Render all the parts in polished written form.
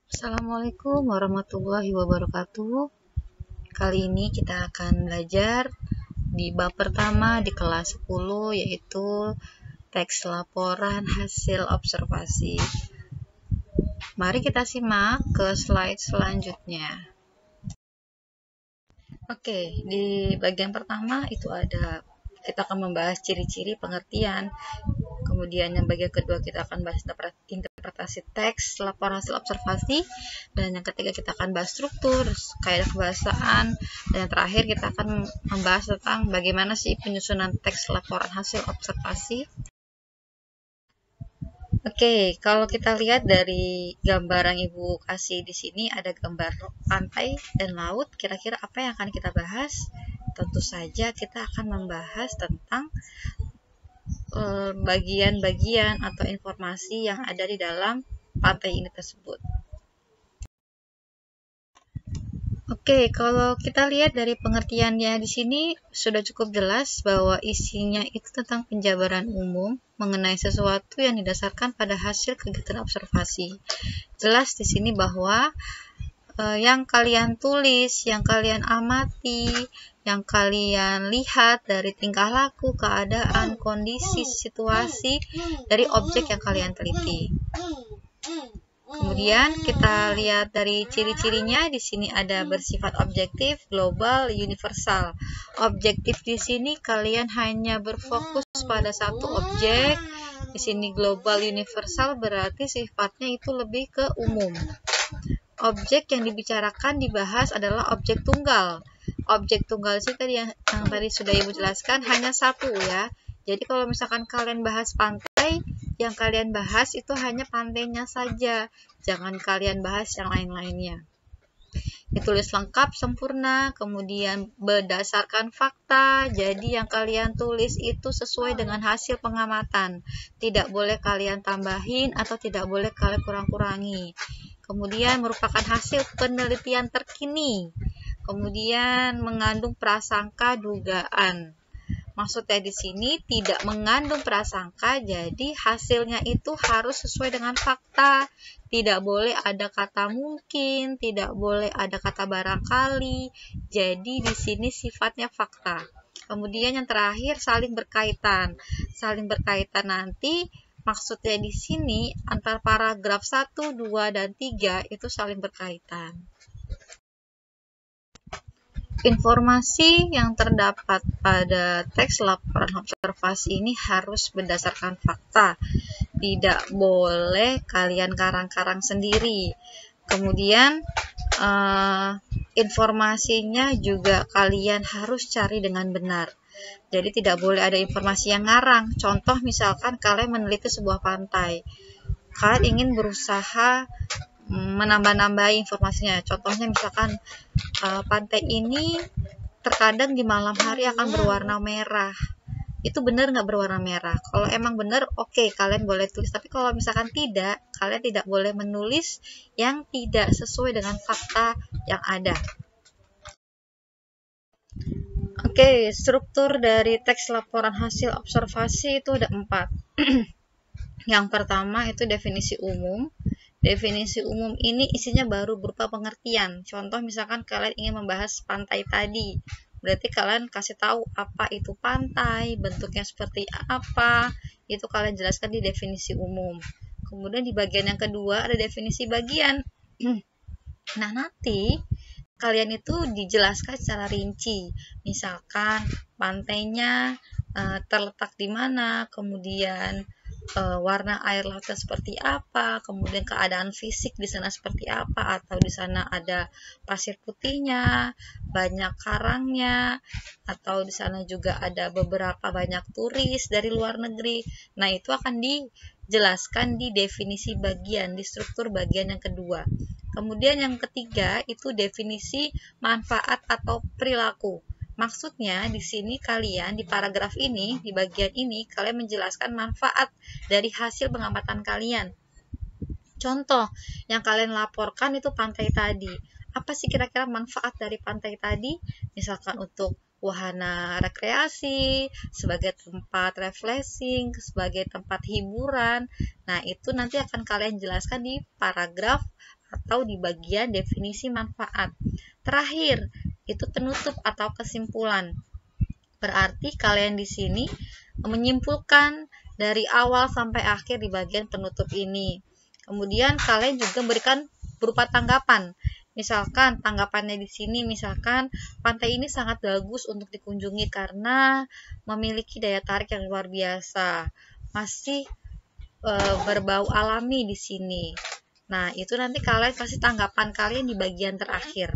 Assalamualaikum warahmatullahi wabarakatuh. Kali ini kita akan belajar di bab pertama di kelas 10, yaitu teks laporan hasil observasi. Mari kita simak ke slide selanjutnya. Oke, di bagian pertama itu kita akan membahas ciri-ciri pengertian. Kemudian yang bagian kedua kita akan bahas interpretasi teks, laporan hasil observasi, dan yang ketiga kita akan bahas struktur, kaidah kebahasaan, dan yang terakhir kita akan membahas tentang bagaimana sih penyusunan teks laporan hasil observasi. Oke, kalau kita lihat dari gambar yang Ibu kasih di sini ada gambar pantai dan laut. Kira-kira apa yang akan kita bahas? Tentu saja kita akan membahas tentang bagian-bagian atau informasi yang ada di dalam pantai ini tersebut. Oke, kalau kita lihat dari pengertiannya di sini sudah cukup jelas bahwa isinya itu tentang penjabaran umum mengenai sesuatu yang didasarkan pada hasil kegiatan observasi. Jelas di sini bahwa yang kalian tulis, yang kalian amati, yang kalian lihat dari tingkah laku, keadaan, kondisi, situasi dari objek yang kalian teliti. Kemudian kita lihat dari ciri-cirinya. Di sini ada bersifat objektif, global, universal. Objektif di sini kalian hanya berfokus pada satu objek. Di sini global, universal berarti sifatnya itu lebih ke umum. Objek yang dibicarakan, dibahas adalah objek tunggal. Objek tunggal sih tadi yang tadi sudah Ibu jelaskan hanya satu ya. Jadi kalau misalkan kalian bahas pantai, yang kalian bahas itu hanya pantainya saja. Jangan kalian bahas yang lain-lainnya. Ditulis lengkap, sempurna, kemudian berdasarkan fakta. Jadi yang kalian tulis itu sesuai dengan hasil pengamatan. Tidak boleh kalian tambahin atau tidak boleh kalian kurang-kurangi. Kemudian merupakan hasil penelitian terkini. Kemudian mengandung prasangka dugaan. Maksudnya di sini tidak mengandung prasangka, jadi hasilnya itu harus sesuai dengan fakta. Tidak boleh ada kata mungkin, tidak boleh ada kata barangkali. Jadi di sini sifatnya fakta. Kemudian yang terakhir saling berkaitan. Saling berkaitan nanti maksudnya di sini antara paragraf 1, 2, dan 3 itu saling berkaitan. Informasi yang terdapat pada teks laporan observasi ini harus berdasarkan fakta. Tidak boleh kalian karang-karang sendiri. Kemudian informasinya juga kalian harus cari dengan benar. Jadi tidak boleh ada informasi yang ngarang. Contoh misalkan kalian meneliti sebuah pantai. Kalian ingin berusaha menambah-nambah informasinya. Contohnya misalkan pantai ini terkadang di malam hari akan berwarna merah. Itu benar nggak berwarna merah? Kalau emang benar, oke, kalian boleh tulis. Tapi kalau misalkan tidak, kalian tidak boleh menulis yang tidak sesuai dengan fakta yang ada. Oke, struktur dari teks laporan hasil observasi itu ada 4. Yang pertama itu definisi umum. Definisi umum ini isinya baru berupa pengertian. Contoh misalkan kalian ingin membahas pantai tadi. Berarti kalian kasih tahu apa itu pantai, bentuknya seperti apa. Itu kalian jelaskan di definisi umum. Kemudian di bagian yang kedua ada definisi bagian. Nah, nanti kalian itu dijelaskan secara rinci. Misalkan pantainya terletak di mana, kemudian warna air lautnya seperti apa, kemudian keadaan fisik di sana seperti apa, atau di sana ada pasir putihnya, banyak karangnya, atau di sana juga ada beberapa banyak turis dari luar negeri. Nah, itu akan dijelaskan di definisi bagian, di struktur bagian yang kedua. Kemudian yang ketiga itu definisi manfaat atau perilaku. Maksudnya di sini kalian di paragraf ini, di bagian ini kalian menjelaskan manfaat dari hasil pengamatan kalian. Contoh yang kalian laporkan itu pantai tadi. Apa sih kira-kira manfaat dari pantai tadi? Misalkan untuk wahana rekreasi, sebagai tempat refreshing, sebagai tempat hiburan. Nah, itu nanti akan kalian jelaskan di paragraf atau di bagian definisi manfaat. Terakhir, itu penutup atau kesimpulan. Berarti kalian di sini menyimpulkan dari awal sampai akhir di bagian penutup ini. Kemudian kalian juga berikan berupa tanggapan. Misalkan tanggapannya di sini, misalkan pantai ini sangat bagus untuk dikunjungi karena memiliki daya tarik yang luar biasa. Masih berbau alami di sini. Nah, itu nanti kalian kasih tanggapan kalian di bagian terakhir.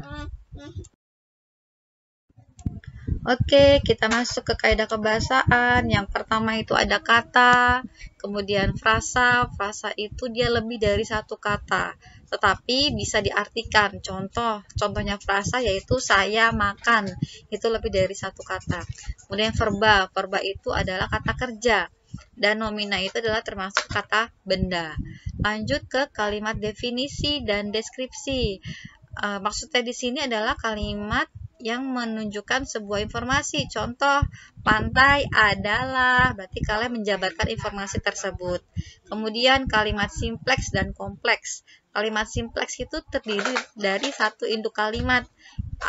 Oke, kita masuk ke kaidah kebahasaan. Yang pertama itu ada kata, kemudian frasa. Frasa itu dia lebih dari satu kata, tetapi bisa diartikan. Contohnya frasa yaitu saya makan. Itu lebih dari satu kata. Kemudian verba. Verba itu adalah kata kerja. Dan nomina itu adalah termasuk kata benda. Lanjut ke kalimat definisi dan deskripsi. Maksudnya di sini adalah kalimat yang menunjukkan sebuah informasi. Contoh, pantai adalah, berarti kalian menjabarkan informasi tersebut. Kemudian kalimat simpleks dan kompleks. Kalimat simpleks itu terdiri dari satu induk kalimat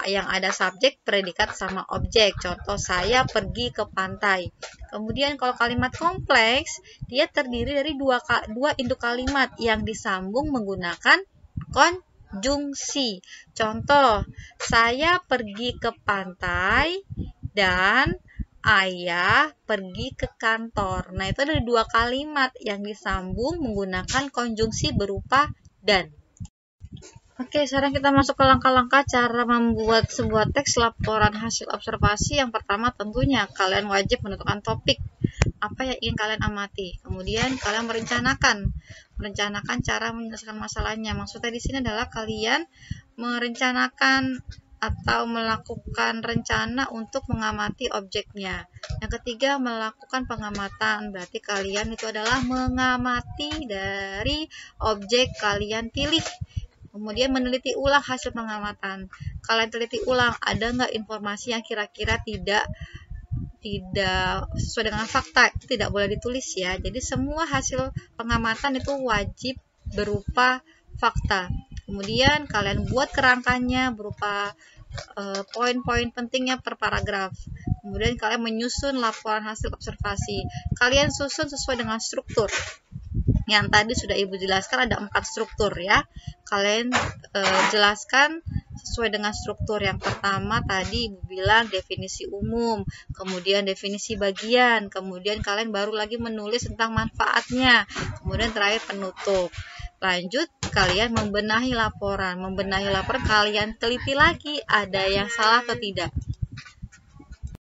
yang ada subjek, predikat, sama objek. Contoh, saya pergi ke pantai. Kemudian kalau kalimat kompleks, dia terdiri dari dua induk kalimat yang disambung menggunakan konjungsi. Contoh, saya pergi ke pantai dan ayah pergi ke kantor. Nah, itu ada dua kalimat yang disambung menggunakan konjungsi berupa dan. Oke, sekarang kita masuk ke langkah-langkah cara membuat sebuah teks laporan hasil observasi. Yang pertama tentunya kalian wajib menentukan topik apa yang ingin kalian amati. Kemudian kalian merencanakan cara menyelesaikan masalahnya. Maksudnya di sini adalah kalian merencanakan atau melakukan rencana untuk mengamati objeknya. Yang ketiga, melakukan pengamatan. Berarti kalian itu adalah mengamati dari objek kalian pilih. Kemudian meneliti ulang hasil pengamatan. Kalian teliti ulang, ada nggak informasi yang kira-kira tidak sesuai dengan fakta, itu tidak boleh ditulis ya. Jadi semua hasil pengamatan itu wajib berupa fakta. Kemudian kalian buat kerangkanya berupa poin-poin pentingnya per paragraf. Kemudian kalian menyusun laporan hasil observasi. Kalian susun sesuai dengan struktur. Yang tadi sudah Ibu jelaskan ada 4 struktur ya. Kalian jelaskan sesuai dengan struktur. Yang pertama tadi Ibu bilang definisi umum, kemudian definisi bagian, kemudian kalian baru lagi menulis tentang manfaatnya, kemudian terakhir penutup. Lanjut, kalian membenahi laporan. Kalian teliti lagi ada yang salah atau tidak.